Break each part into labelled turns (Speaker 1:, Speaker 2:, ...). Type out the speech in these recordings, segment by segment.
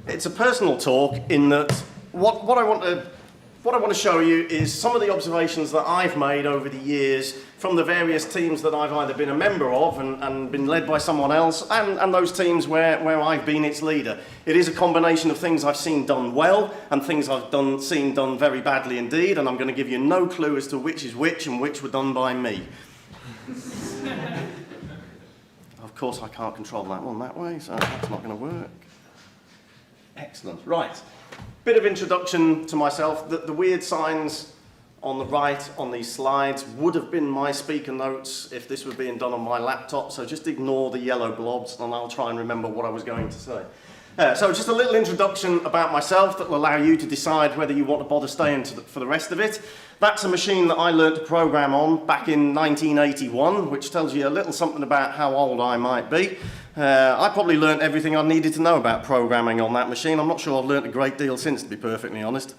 Speaker 1: It's a personal talk in that what I want to show you is some of the observations that I've made over the years from the various teams that I've either been a member of and been led by someone else, and those teams where I've been its leader. It is a combination of things I've seen done well and things I've seen done very badly indeed, and I'm going to give you no clue as to which is which and which were done by me. Of course I can't control that one that way, so that's not going to work. Excellent. Right. Bit of introduction to myself. The weird signs on the right on these slides would have been my speaker notes if this were being done on my laptop, so just ignore the yellow blobs and I'll try and remember what I was going to say. So just a little introduction about myself that will allow you to decide whether you want to bother staying for the rest of it. That's a machine that I learned to program on back in 1981, which tells you a little something about how old I might be. I probably learnt everything I needed to know about programming on that machine. I'm not sure I've learnt a great deal since, to be perfectly honest.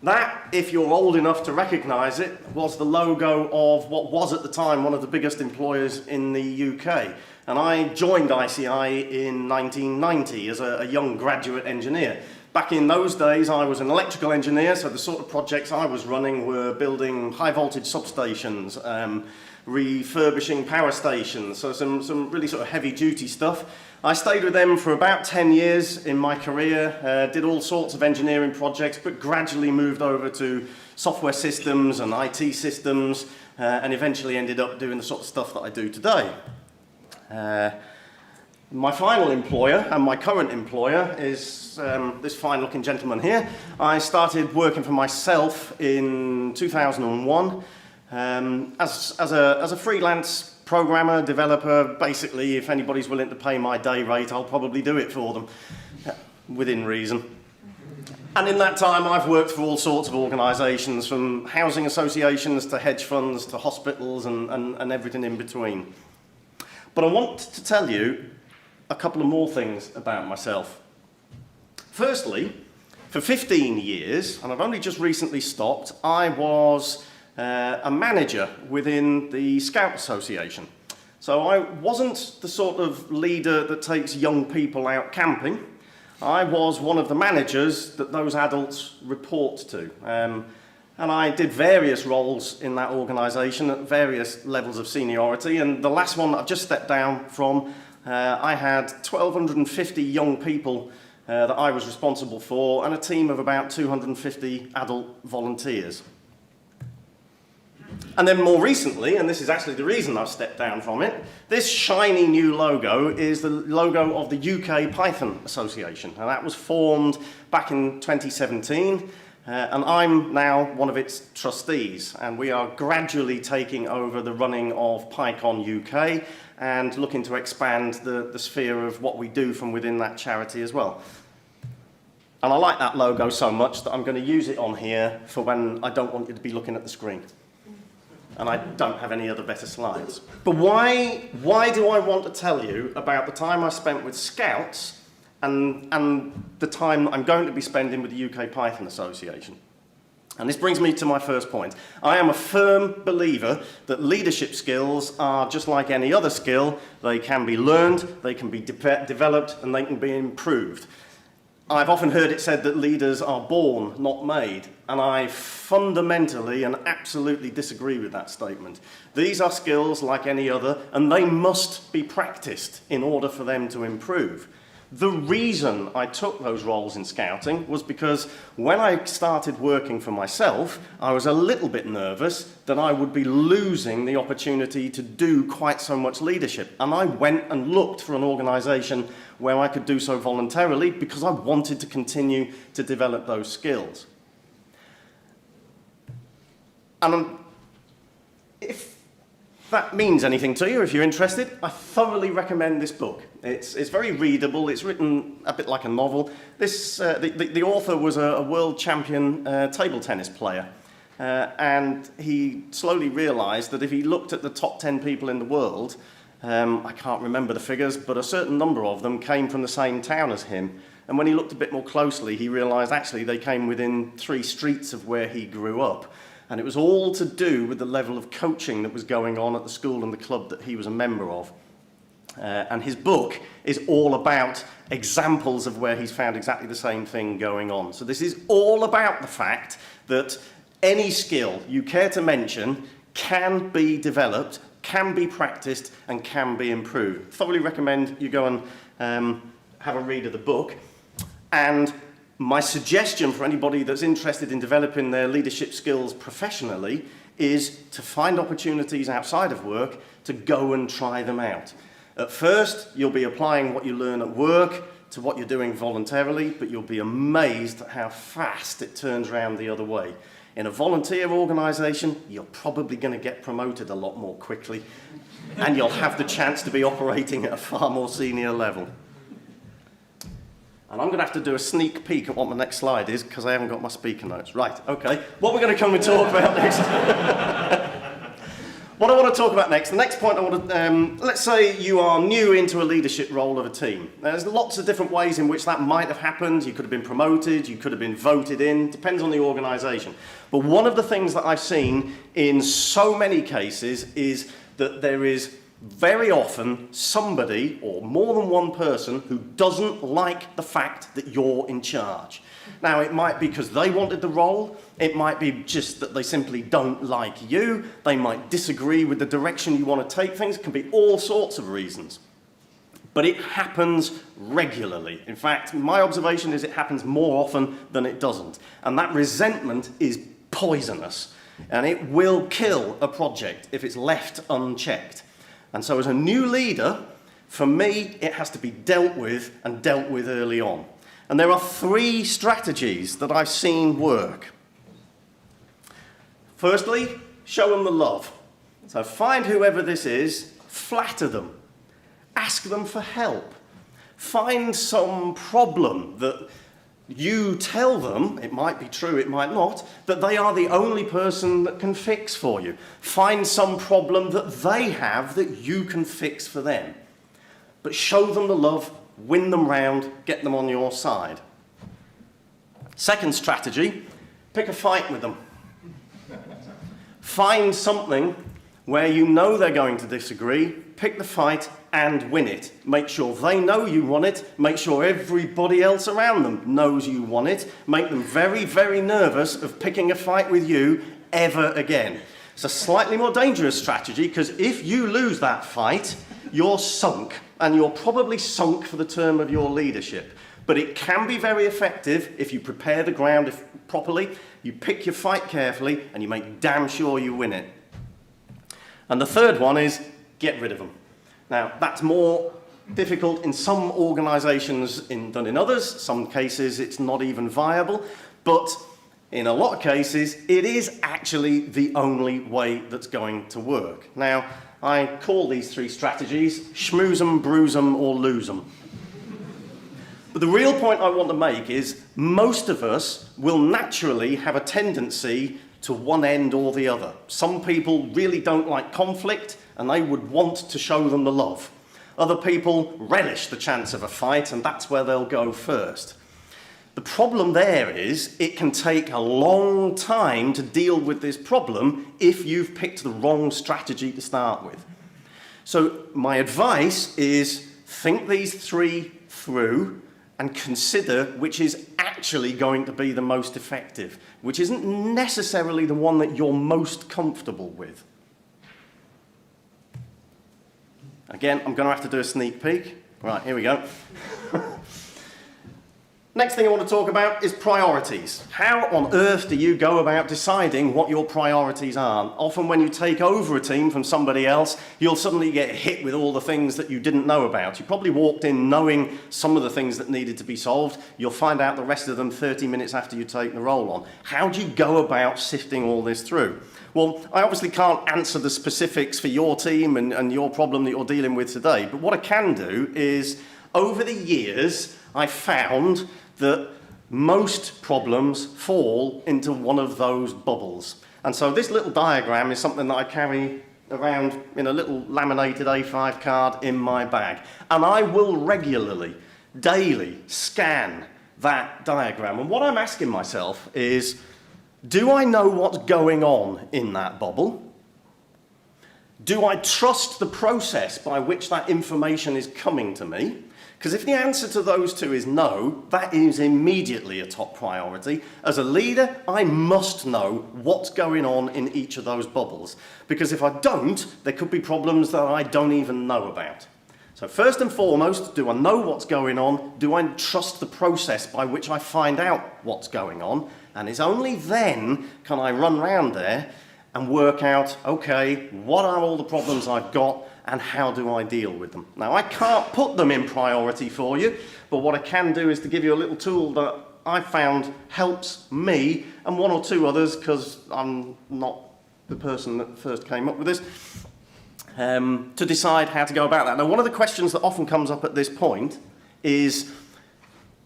Speaker 1: That, if you're old enough to recognise it, was the logo of what was at the time one of the biggest employers in the UK. And I joined ICI in 1990 as a young graduate engineer. Back in those days, I was an electrical engineer, so the sort of projects I was running were building high-voltage substations, refurbishing power stations, so some really sort of heavy-duty stuff. I stayed with them for about 10 years in my career, did all sorts of engineering projects, but gradually moved over to software systems and IT systems, and eventually ended up doing the sort of stuff that I do today. My final employer, and my current employer, is this fine-looking gentleman here. I started working for myself in 2001 as a freelance programmer, developer. Basically, if anybody's willing to pay my day rate, I'll probably do it for them, within reason. And in that time, I've worked for all sorts of organisations, from housing associations to hedge funds to hospitals and everything in between. But I want to tell you a couple of more things about myself. Firstly, for 15 years, and I've only just recently stopped, I was a manager within the Scout Association. So I wasn't the sort of leader that takes young people out camping. I was one of the managers that those adults report to. And I did various roles in that organisation at various levels of seniority, and the last one that I've just stepped down from, I had 1,250 young people that I was responsible for, and a team of about 250 adult volunteers. And then more recently, and this is actually the reason I've stepped down from it, this shiny new logo is the logo of the EuroPython Association, and that was formed back in 2017. And I'm now one of its trustees, and we are gradually taking over the running of PyCon UK and looking to expand the sphere of what we do from within that charity as well. And I like that logo so much that I'm going to use it on here for when I don't want you to be looking at the screen. And I don't have any other better slides. But why do I want to tell you about the time I spent with Scouts and the time I'm going to be spending with the EuroPython Association? And this brings me to my first point. I am a firm believer that leadership skills are just like any other skill. They can be learned, they can be developed, and they can be improved. I've often heard it said that leaders are born, not made, and I fundamentally and absolutely disagree with that statement. These are skills like any other, and they must be practiced in order for them to improve. The reason I took those roles in Scouting was because when I started working for myself, I was a little bit nervous that I would be losing the opportunity to do quite so much leadership. And I went and looked for an organisation where I could do so voluntarily because I wanted to continue to develop those skills. And if that means anything to you, if you're interested, I thoroughly recommend this book. It's very readable. It's written a bit like a novel. The author was a world champion table tennis player, and he slowly realised that if he looked at the top 10 people in the world, I can't remember the figures, but a certain number of them came from the same town as him. And when he looked a bit more closely, he realised actually they came within 3 streets of where he grew up. And it was all to do with the level of coaching that was going on at the school and the club that he was a member of. And his book is all about examples of where he's found exactly the same thing going on. So this is all about the fact that any skill you care to mention can be developed, can be practiced, and can be improved. Thoroughly recommend you go and have a read of the book. And my suggestion for anybody that's interested in developing their leadership skills professionally is to find opportunities outside of work to go and try them out. At first, you'll be applying what you learn at work to what you're doing voluntarily, but you'll be amazed at how fast it turns around the other way. In a volunteer organisation, you're probably going to get promoted a lot more quickly, and you'll have the chance to be operating at a far more senior level. And I'm going to have to do a sneak peek at what my next slide is, because I haven't got my speaker notes. Right, okay. What we're going to come and talk about next... What I want to talk about next, the next point I want to, let's say you are new into a leadership role of a team. There's lots of different ways in which that might have happened. You could have been promoted, you could have been voted in, depends on the organisation. But one of the things that I've seen in so many cases is that there is very often somebody, or more than one person, who doesn't like the fact that you're in charge. Now, it might be because they wanted the role, it might be just that they simply don't like you, they might disagree with the direction you want to take things, it can be all sorts of reasons. But it happens regularly. In fact, my observation is it happens more often than it doesn't. And that resentment is poisonous, and it will kill a project if it's left unchecked. And so as a new leader, for me, it has to be dealt with, and dealt with early on. And there are 3 strategies that I've seen work. Firstly, show them the love. So find whoever this is, flatter them, ask them for help. Find some problem that you tell them, it might be true, it might not, that they are the only person that can fix for you. Find some problem that they have that you can fix for them. But show them the love, win them round, get them on your side. Second strategy, pick a fight with them. Find something where you know they're going to disagree, pick the fight and win it. Make sure they know you want it, make sure everybody else around them knows you want it, make them very, very nervous of picking a fight with you ever again. It's a slightly more dangerous strategy, because if you lose that fight, you're sunk, and you're probably sunk for the term of your leadership. But it can be very effective if you prepare the ground properly, you pick your fight carefully, and you make damn sure you win it. And the third one is get rid of them. Now, that's more difficult in some organisations than in others. Some cases it's not even viable, but in a lot of cases it is actually the only way that's going to work. Now, I call these 3 strategies schmooze 'em, bruise 'em, or lose 'em. But the real point I want to make is most of us will naturally have a tendency to one end or the other. Some people really don't like conflict, and they would want to show them the love. Other people relish the chance of a fight, and that's where they'll go first. The problem there is it can take a long time to deal with this problem if you've picked the wrong strategy to start with. So my advice is think these 3 through and consider which is actually going to be the most effective, which isn't necessarily the one that you're most comfortable with. Again, I'm going to have to do a sneak peek. Right, here we go. Next thing I want to talk about is priorities. How on earth do you go about deciding what your priorities are? Often when you take over a team from somebody else, you'll suddenly get hit with all the things that you didn't know about. You probably walked in knowing some of the things that needed to be solved. You'll find out the rest of them 30 minutes after you take the role on. How do you go about sifting all this through? Well, I obviously can't answer the specifics for your team and your problem that you're dealing with today, but what I can do is, over the years, I found that most problems fall into one of those bubbles. And so this little diagram is something that I carry around in a little laminated A5 card in my bag. And I will regularly, daily, scan that diagram. And what I'm asking myself is, do I know what's going on in that bubble? Do I trust the process by which that information is coming to me? Because if the answer to those two is no, that is immediately a top priority. As a leader, I must know what's going on in each of those bubbles. Because if I don't, there could be problems that I don't even know about. So first and foremost, do I know what's going on? Do I trust the process by which I find out what's going on? And it's only then can I run around there and work out, okay, what are all the problems I've got and how do I deal with them? Now, I can't put them in priority for you, but what I can do is to give you a little tool that I found helps me and one or two others, because I'm not the person that first came up with this, to decide how to go about that. Now, one of the questions that often comes up at this point is,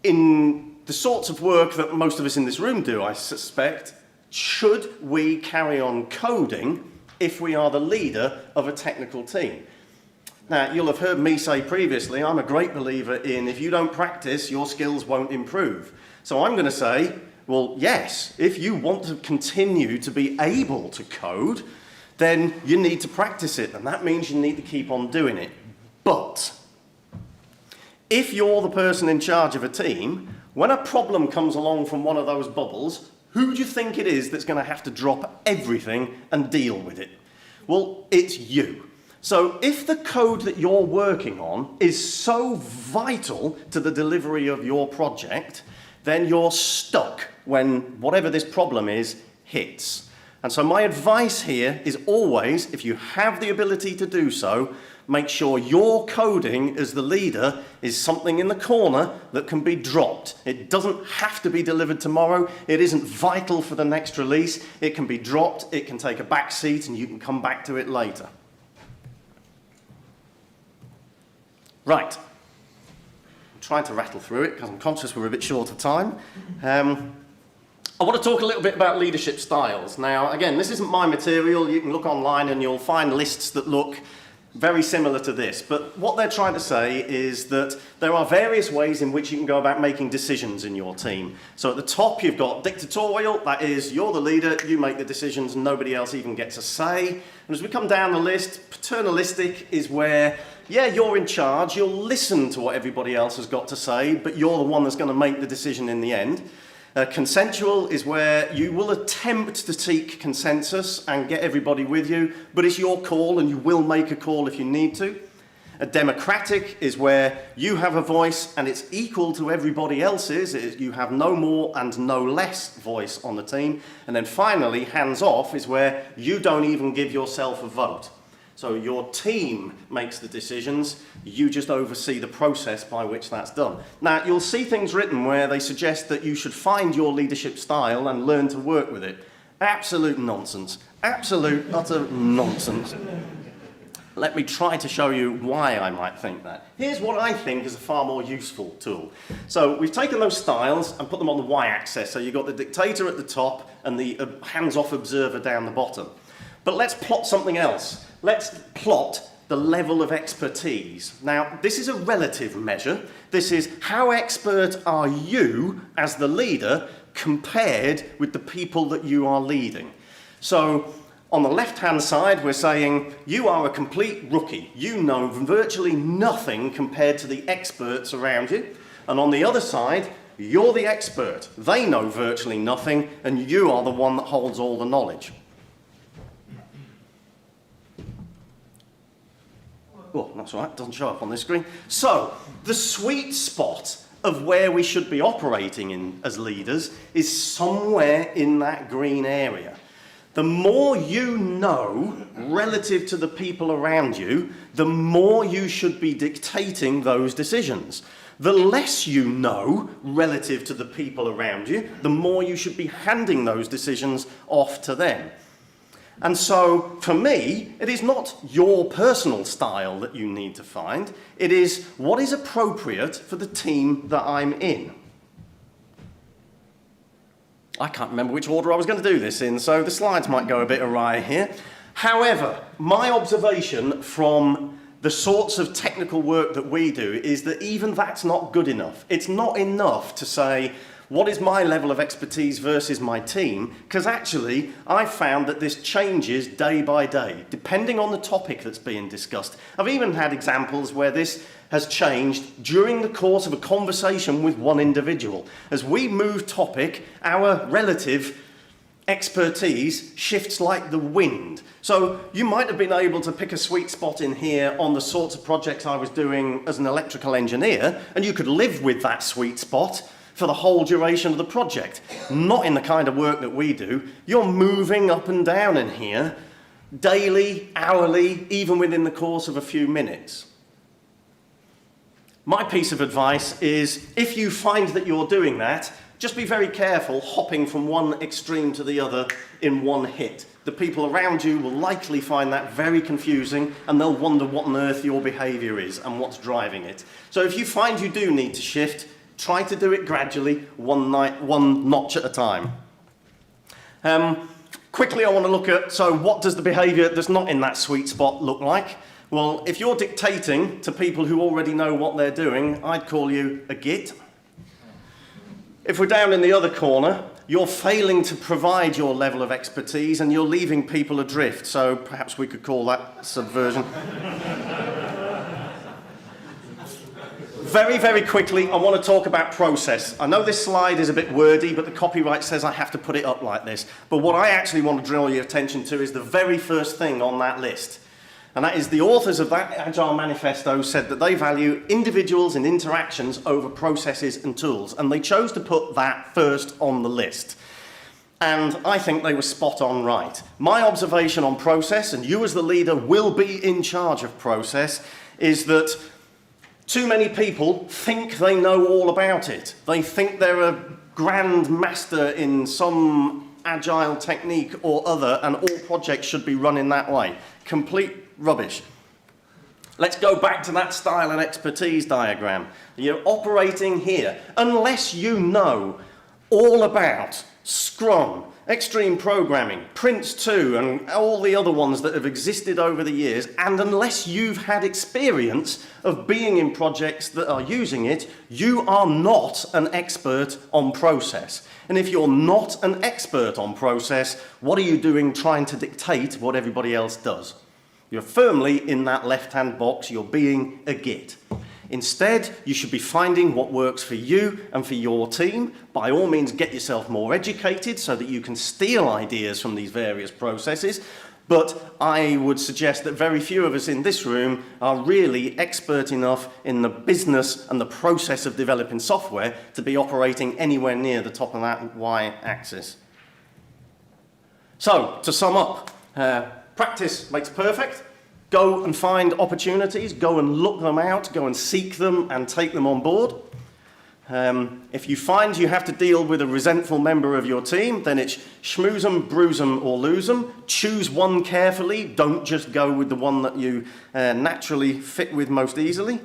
Speaker 1: in the sorts of work that most of us in this room do, I suspect, should we carry on coding if we are the leader of a technical team? Now, you'll have heard me say previously, I'm a great believer in if you don't practice, your skills won't improve. So I'm going to say, well, yes, if you want to continue to be able to code, then you need to practice it, and that means you need to keep on doing it. But if you're the person in charge of a team, when a problem comes along from one of those bubbles, who do you think it is that's going to have to drop everything and deal with it? Well, it's you. So if the code that you're working on is so vital to the delivery of your project, then you're stuck when whatever this problem is hits. And so my advice here is always, if you have the ability to do so, make sure your coding as the leader is something in the corner that can be dropped. It doesn't have to be delivered tomorrow. It isn't vital for the next release. It can be dropped, it can take a back seat, and you can come back to it later. Right. I'm trying to rattle through it because I'm conscious we're a bit short of time. I want to talk a little bit about leadership styles. Now, again, this isn't my material. You can look online and you'll find lists that look very similar to this. But what they're trying to say is that there are various ways in which you can go about making decisions in your team. So at the top, you've got dictatorial. That is, you're the leader, you make the decisions, and nobody else even gets a say. And as we come down the list, paternalistic is where, yeah, you're in charge. You'll listen to what everybody else has got to say, but you're the one that's going to make the decision in the end. Consensual is where you will attempt to seek consensus and get everybody with you, but it's your call and you will make a call if you need to. Democratic is where you have a voice and it's equal to everybody else's. You have no more and no less voice on the team. And then finally, hands-off is where you don't even give yourself a vote. So your team makes the decisions, you just oversee the process by which that's done. Now, you'll see things written where they suggest that you should find your leadership style and learn to work with it. Absolute nonsense. Absolute, utter nonsense. Let me try to show you why I might think that. Here's what I think is a far more useful tool. So we've taken those styles and put them on the y-axis. So you've got the dictator at the top and the hands-off observer down the bottom. But let's plot something else. Let's plot the level of expertise. Now, this is a relative measure. This is how expert are you as the leader compared with the people that you are leading. So on the left-hand side, we're saying you are a complete rookie. You know virtually nothing compared to the experts around you. And on the other side, you're the expert. They know virtually nothing, and you are the one that holds all the knowledge. Oh, that's all right, doesn't show up on this screen. So, the sweet spot of where we should be operating in as leaders is somewhere in that green area. The more you know relative to the people around you, the more you should be dictating those decisions. The less you know relative to the people around you, the more you should be handing those decisions off to them. And so, for me, it is not your personal style that you need to find. It is what is appropriate for the team that I'm in. I can't remember which order I was going to do this in, so the slides might go a bit awry here. However, my observation from the sorts of technical work that we do is that even that's not good enough. It's not enough to say, What is my level of expertise versus my team? Because actually, I found that this changes day by day, depending on the topic that's being discussed. I've even had examples where this has changed during the course of a conversation with one individual. As we move topic, our relative expertise shifts like the wind. So you might have been able to pick a sweet spot in here on the sorts of projects I was doing as an electrical engineer, and you could live with that sweet spot for the whole duration of the project. Not in the kind of work that we do. You're moving up and down in here daily, hourly, even within the course of a few minutes. My piece of advice is, if you find that you're doing that, just be very careful hopping from one extreme to the other in one hit. The people around you will likely find that very confusing, and they'll wonder what on earth your behaviour is and what's driving it. So if you find you do need to shift, try to do it gradually, one notch at a time. Quickly, I want to look at, so what does the behaviour that's not in that sweet spot look like? Well, if you're dictating to people who already know what they're doing, I'd call you a git. If we're down in the other corner, you're failing to provide your level of expertise and you're leaving people adrift, so perhaps we could call that subversion. Very, very quickly, I want to talk about process. I know this slide is a bit wordy, but the copyright says I have to put it up like this. But what I actually want to draw your attention to is the very first thing on that list. And that is the authors of that Agile Manifesto said that they value individuals and interactions over processes and tools. And they chose to put that first on the list. And I think they were spot on right. My observation on process, and you as the leader will be in charge of process, is that too many people think they know all about it. They think they're a grand master in some agile technique or other, and all projects should be run in that way. Complete rubbish. Let's go back to that style and expertise diagram. You're operating here. Unless you know all about Scrum, Extreme Programming, Prince2, and all the other ones that have existed over the years, and unless you've had experience of being in projects that are using it, you are not an expert on process. And if you're not an expert on process, what are you doing trying to dictate what everybody else does? You're firmly in that left-hand box, you're being a git. Instead, you should be finding what works for you and for your team. By all means, get yourself more educated so that you can steal ideas from these various processes. But I would suggest that very few of us in this room are really expert enough in the business and the process of developing software to be operating anywhere near the top of that y-axis. So, to sum up, practice makes perfect. Go and find opportunities, go and look them out, go and seek them and take them on board. If you find you have to deal with a resentful member of your team, then it's schmooze them, bruise them, or lose them. Choose one carefully. Don't just go with the one that you naturally fit with most easily.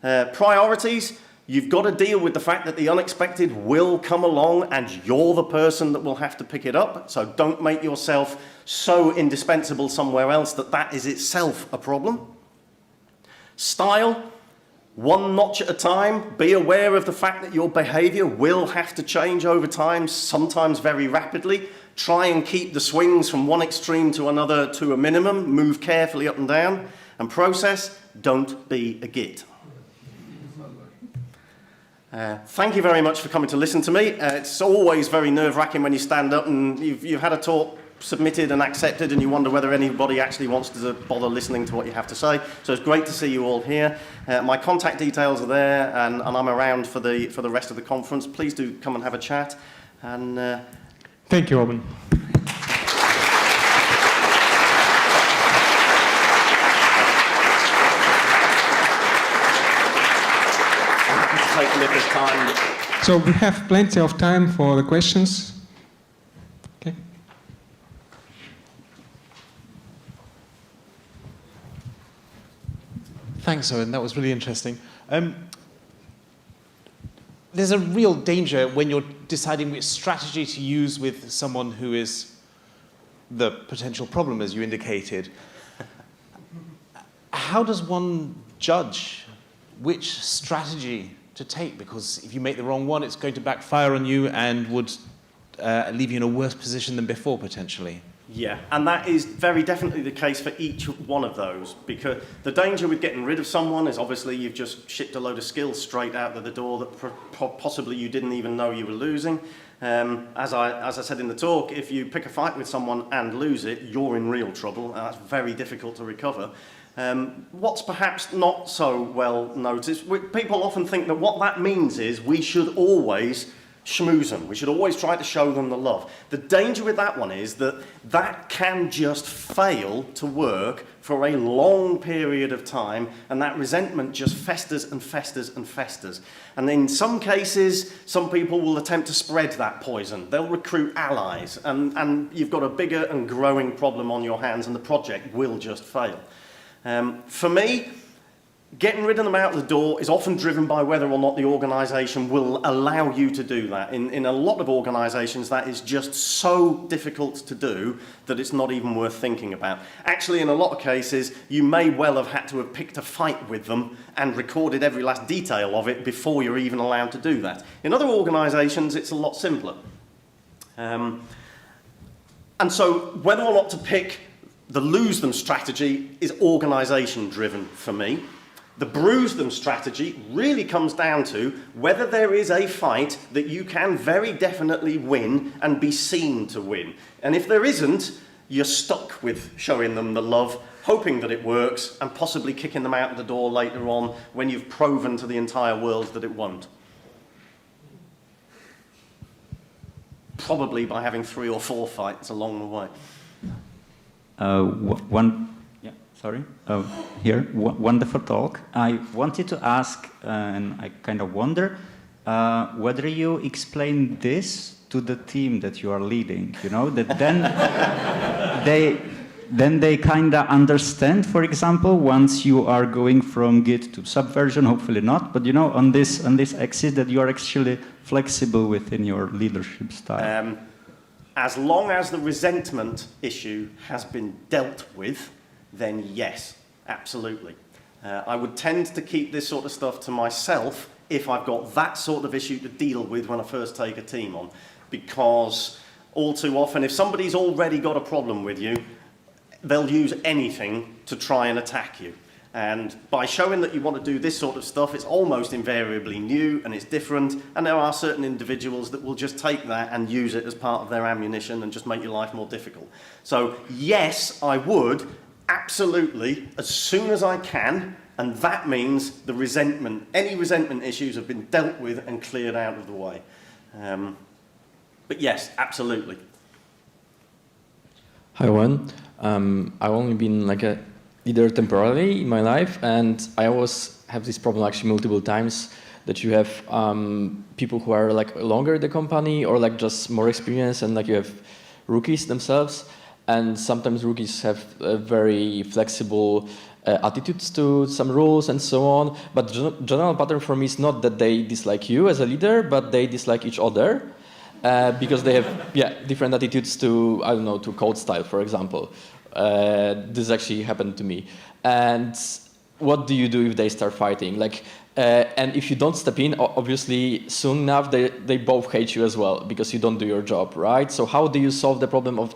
Speaker 1: Priorities. You've got to deal with the fact that the unexpected will come along and you're the person that will have to pick it up. So don't make yourself so indispensable somewhere else that that is itself a problem. Style, one notch at a time. Be aware of the fact that your behavior will have to change over time, sometimes very rapidly. Try and keep the swings from one extreme to another to a minimum. Move carefully up and down. And process, don't be a git. Thank you very much for coming to listen to me. It's always very nerve-wracking when you stand up and you've had a talk submitted and accepted and you wonder whether anybody actually wants to bother listening to what you have to say. So it's great to see you all here. My contact details are there and I'm around for the rest of the conference. Please do come and have a chat. And
Speaker 2: thank you, Owen.
Speaker 1: Take a little time.
Speaker 2: So we have plenty of time for the questions. Okay.
Speaker 3: Thanks, Owen. That was really interesting. There's a real danger when you're deciding which strategy to use with someone who is the potential problem, as you indicated. How does one judge which strategy to take, because if you make the wrong one, it's going to backfire on you and would leave you in a worse position than before, potentially.
Speaker 1: Yeah, and that is very definitely the case for each one of those, because the danger with getting rid of someone is obviously you've just shipped a load of skills straight out of the door that possibly you didn't even know you were losing. As I said in the talk, if you pick a fight with someone and lose it, you're in real trouble, and that's very difficult to recover. What's perhaps not so well noticed, people often think that what that means is we should always schmooze them. We should always try to show them the love. The danger with that one is that that can just fail to work for a long period of time, and that resentment just festers and festers and festers. And in some cases, some people will attempt to spread that poison. They'll recruit allies, and you've got a bigger and growing problem on your hands, and the project will just fail. For me, getting rid of them out the door is often driven by whether or not the organisation will allow you to do that. In a lot of organisations, that is just so difficult to do that it's not even worth thinking about. Actually, in a lot of cases, you may well have had to have picked a fight with them and recorded every last detail of it before you're even allowed to do that. In other organisations, it's a lot simpler. And so whether or not to pick the lose them strategy is organisation driven for me. The bruise them strategy really comes down to whether there is a fight that you can very definitely win and be seen to win. And if there isn't, you're stuck with showing them the love, hoping that it works, and possibly kicking them out of the door later on when you've proven to the entire world that it won't. Probably by having 3 or 4 fights along the way.
Speaker 4: Wonderful talk. I wanted to ask, and I kind of wonder, whether you explain this to the team that you are leading, you know, that then they kind of understand, for example, once you are going from Git to Subversion, hopefully not, but you know, on this axis that you are actually flexible within your leadership style.
Speaker 1: As long as the resentment issue has been dealt with, then yes, absolutely. I would tend to keep this sort of stuff to myself if I've got that sort of issue to deal with when I first take a team on, because all too often, if somebody's already got a problem with you, they'll use anything to try and attack you. And by showing that you want to do this sort of stuff, it's almost invariably new and it's different, and there are certain individuals that will just take that and use it as part of their ammunition and just make your life more difficult. So yes, I would, absolutely, as soon as I can, and that means the resentment, any resentment issues have been dealt with and cleared out of the way. But yes, absolutely.
Speaker 5: Hi, Owen. I've only been like a leader temporarily in my life, and I always have this problem actually multiple times that you have people who are like longer in the company or like just more experienced, and like you have rookies themselves, and sometimes rookies have very flexible attitudes to some rules and so on, but general pattern for me is not that they dislike you as a leader, but they dislike each other because they have different attitudes to, I don't know, to code style, for example. This actually happened to me. And what do you do if they start fighting? Like, and if you don't step in, obviously soon enough they both hate you as well because you don't do your job, right? So how do you solve the problem of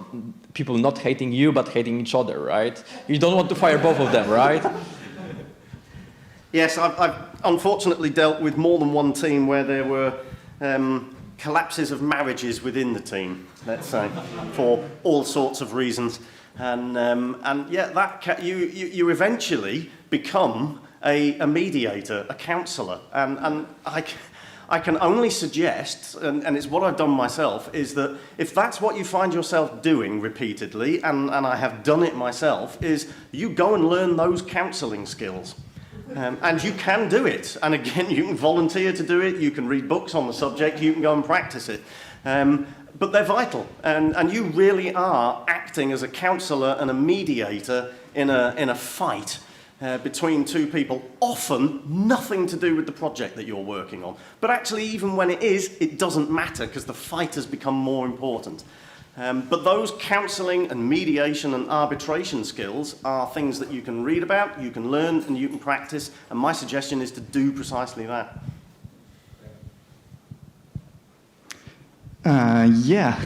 Speaker 5: people not hating you but hating each other, right? You don't want to fire both of them, right?
Speaker 1: Yes, I've unfortunately dealt with more than one team where there were collapses of marriages within the team, let's say, for all sorts of reasons. And yeah, that you eventually become a mediator, a counsellor, and I can only suggest, and it's what I've done myself, is that if that's what you find yourself doing repeatedly, and I have done it myself, is you go and learn those counselling skills. And you can do it. And again, you can volunteer to do it, you can read books on the subject, you can go and practice it. But they're vital, and you really are acting as a counsellor and a mediator in a fight between two people, often nothing to do with the project that you're working on. But actually, even when it is, it doesn't matter because the fight has become more important. But those counselling and mediation and arbitration skills are things that you can read about, you can learn, and you can practice, and my suggestion is to do precisely that.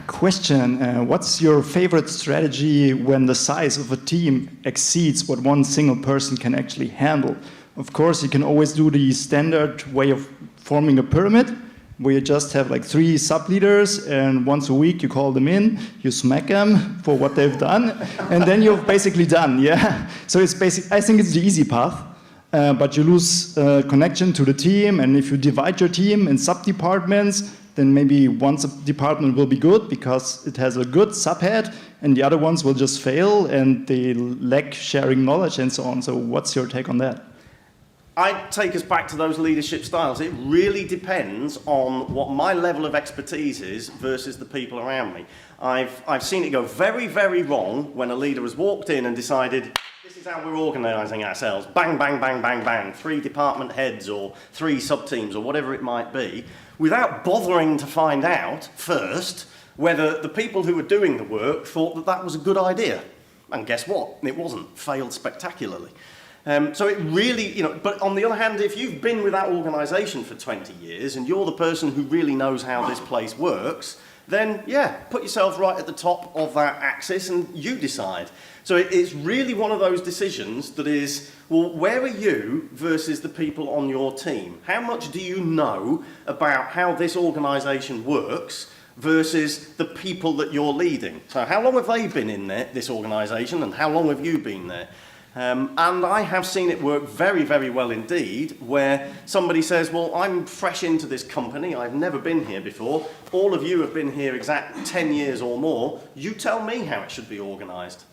Speaker 6: Question. What's your favorite strategy when the size of a team exceeds what one single person can actually handle? Of course, you can always do the standard way of forming a pyramid, where you just have like 3 sub-leaders, and once a week you call them in, you smack them for what they've done, and then you're basically done, yeah? So it's I think it's the easy path, but you lose connection to the team, and if you divide your team in sub-departments, then maybe one department will be good because it has a good subhead, and the other ones will just fail, and they lack sharing knowledge and so on. So what's your take on that?
Speaker 1: I'd take us back to those leadership styles. It really depends on what my level of expertise is versus the people around me. I've seen it go very, very wrong when a leader has walked in and decided, this is how we're organising ourselves. Bang, bang, bang, bang, bang. 3 department heads or 3 sub-teams or whatever it might be, without bothering to find out first whether the people who were doing the work thought that that was a good idea. And guess what? It wasn't. Failed spectacularly. So it really, but on the other hand, if you've been with that organisation for 20 years and you're the person who really knows how this place works, then yeah, put yourself right at the top of that axis and you decide. So it's really one of those decisions that is, well, where are you versus the people on your team? How much do you know about how this organisation works versus the people that you're leading? So how long have they been in this organisation, and how long have you been there? And I have seen it work very, very well indeed, where somebody says, well, I'm fresh into this company, I've never been here before, all of you have been here exact 10 years or more, you tell me how it should be organised.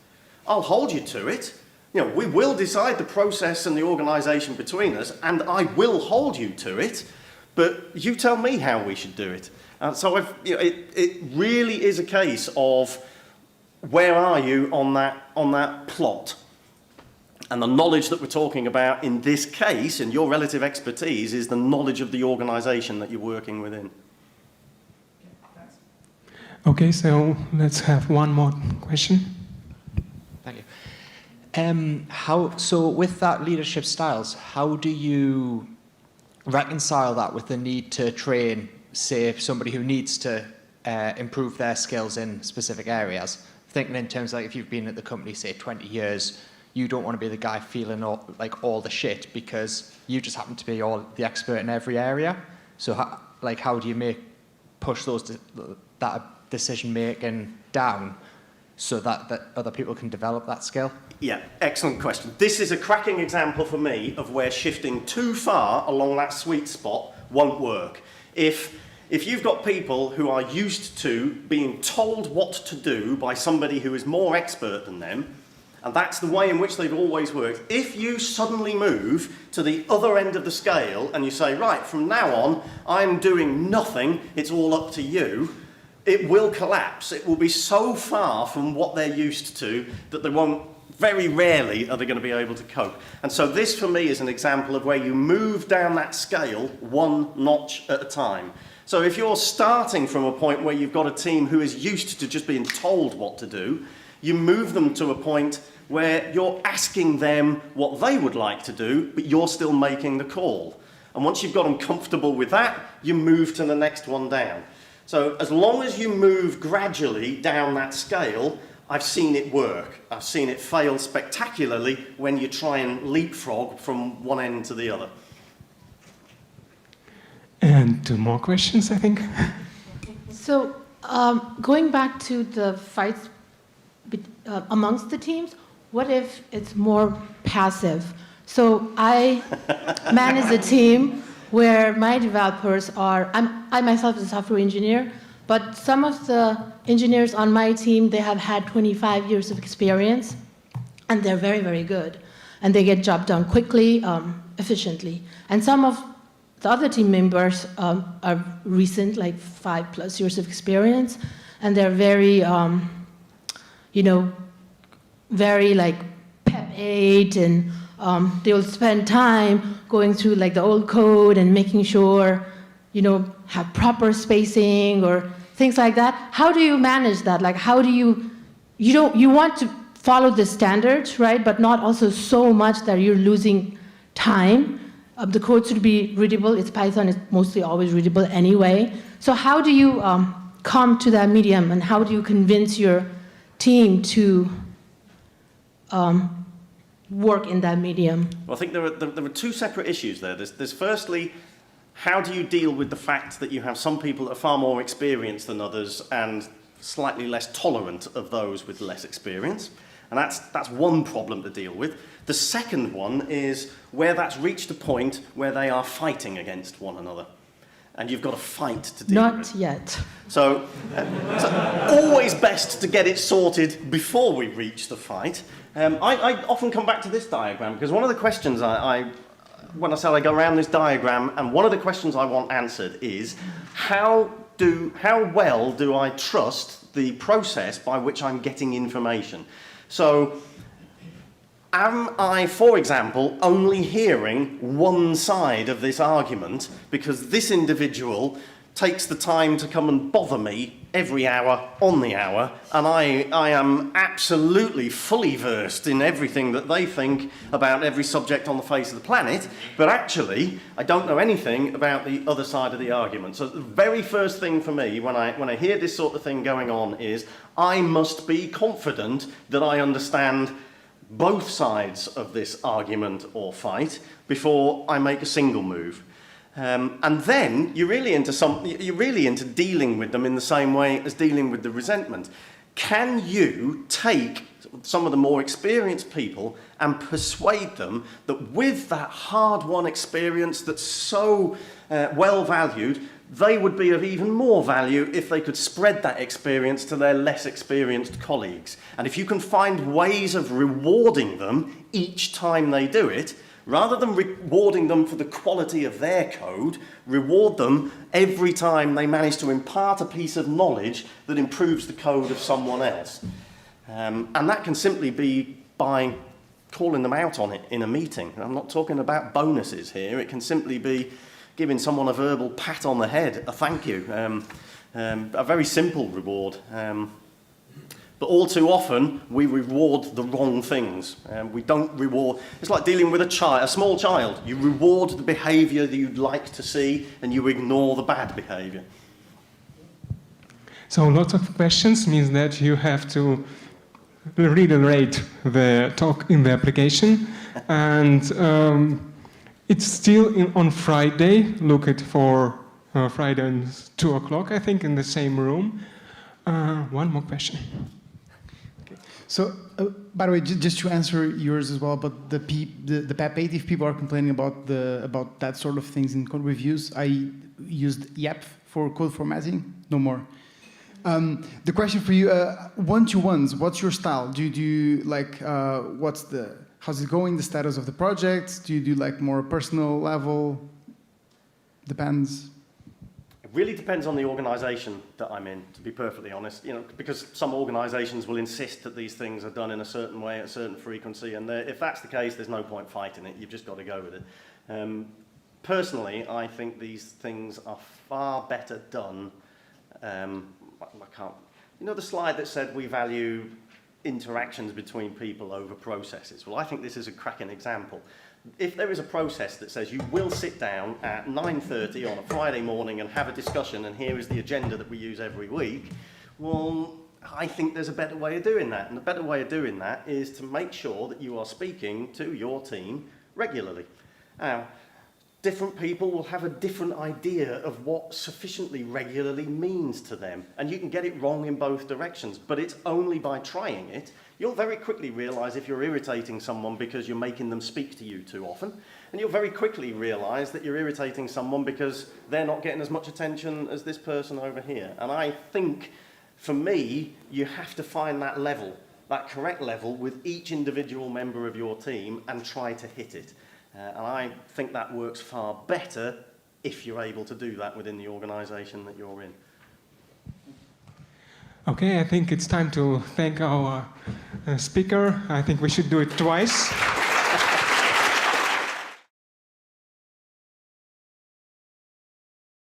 Speaker 1: I'll hold you to it. We will decide the process and the organisation between us, and I will hold you to it, but you tell me how we should do it. So it really is a case of where are you on that plot? And the knowledge that we're talking about in this case, and your relative expertise, is the knowledge of the organisation that you're working within.
Speaker 2: Okay, so let's have one more question.
Speaker 3: Thank you. So with that leadership styles, how do you reconcile that with the need to train, say, somebody who needs to improve their skills in specific areas? Thinking in terms like if you've been at the company, say, 20 years, you don't want to be the guy feeling all the shit because you just happen to be the expert in every area. So how do you push that decision making down so that other people can develop that skill?
Speaker 1: Yeah, excellent question. This is a cracking example for me of where shifting too far along that sweet spot won't work. If you've got people who are used to being told what to do by somebody who is more expert than them, and that's the way in which they've always worked, if you suddenly move to the other end of the scale and you say, right, from now on, I'm doing nothing, it's all up to you, it will collapse. It will be so far from what they're used to that they won't, very rarely are they going to be able to cope. And so this for me is an example of where you move down that scale one notch at a time. So if you're starting from a point where you've got a team who is used to just being told what to do, you move them to a point where you're asking them what they would like to do, but you're still making the call. And once you've got them comfortable with that, you move to the next one down. So as long as you move gradually down that scale, I've seen it work. I've seen it fail spectacularly when you try and leapfrog from one end to the other.
Speaker 2: And 2 more questions, I think.
Speaker 7: So going back to the fights amongst the teams, what if it's more passive? So I manage a team where my developers are, I myself is a software engineer, but some of the engineers on my team, they have had 25 years of experience, and they're very, very good. And they get job done quickly, efficiently. And some of the other team members are recent, like 5+ years of experience, and they're very, very like pep-ate, and they'll spend time going through like the old code and making sure, have proper spacing or things like that. How do you manage that? Like, how do you want to follow the standards, right? But not also so much that you're losing time. The code should be readable. Python is mostly always readable anyway. So how do you come to that medium, and how do you convince your team to work in that medium?
Speaker 1: Well, I think there are two separate issues there. There's firstly, how do you deal with the fact that you have some people that are far more experienced than others and slightly less tolerant of those with less experience? And that's one problem to deal with. The second one is where that's reached a point where they are fighting against one another. And you've got to fight to deal with it.
Speaker 7: Not yet.
Speaker 1: So always best to get it sorted before we reach the fight. I often come back to this diagram because one of the questions when I say I go around this diagram, and one of the questions I want answered is how well do I trust the process by which I'm getting information? So am I, for example, only hearing one side of this argument because this individual takes the time to come and bother me every hour on the hour, and I am absolutely fully versed in everything that they think about every subject on the face of the planet, but actually I don't know anything about the other side of the argument. So the very first thing for me when I hear this sort of thing going on is I must be confident that I understand both sides of this argument or fight before I make a single move. And then you're really into dealing with them in the same way as dealing with the resentment. Can you take some of the more experienced people and persuade them that with that hard-won experience that's so well valued, they would be of even more value if they could spread that experience to their less experienced colleagues? And if you can find ways of rewarding them each time they do it, rather than rewarding them for the quality of their code, reward them every time they manage to impart a piece of knowledge that improves the code of someone else. And that can simply be by calling them out on it in a meeting. I'm not talking about bonuses here. It can simply be giving someone a verbal pat on the head, a thank you, a very simple reward. But all too often, we reward the wrong things. We don't reward. It's like dealing with a small child. You reward the behaviour that you'd like to see, and you ignore the bad behaviour.
Speaker 2: So lots of questions means that you have to reiterate the talk in the application, and it's still on Friday. Look at for Friday at 2 o'clock, I think, in the same room. One more question.
Speaker 8: So, by the way, just to answer yours as well, but the PEP8, if people are complaining about that sort of things in code reviews, I used YAP for code formatting, no more. The question for you, one-to-ones, what's your style? Do you like, how's it going, the status of the project? Do you do like more personal level? Depends.
Speaker 1: It really depends on the organisation that I'm in, to be perfectly honest. Because some organisations will insist that these things are done in a certain way at a certain frequency, and if that's the case, there's no point fighting it. You've just got to go with it. Personally, I think these things are far better done. The slide that said we value interactions between people over processes. Well, I think this is a cracking example. If there is a process that says you will sit down at 9:30 on a Friday morning and have a discussion, and here is the agenda that we use every week, well, I think there's a better way of doing that. And the better way of doing that is to make sure that you are speaking to your team regularly. Now, different people will have a different idea of what sufficiently regularly means to them. And you can get it wrong in both directions, but it's only by trying it. You'll very quickly realise if you're irritating someone because you're making them speak to you too often. And you'll very quickly realise that you're irritating someone because they're not getting as much attention as this person over here. And I think, for me, you have to find that level, that correct level with each individual member of your team and try to hit it. And I think that works far better if you're able to do that within the organisation that you're in.
Speaker 2: Okay, I think it's time to thank our speaker. I think we should do it twice.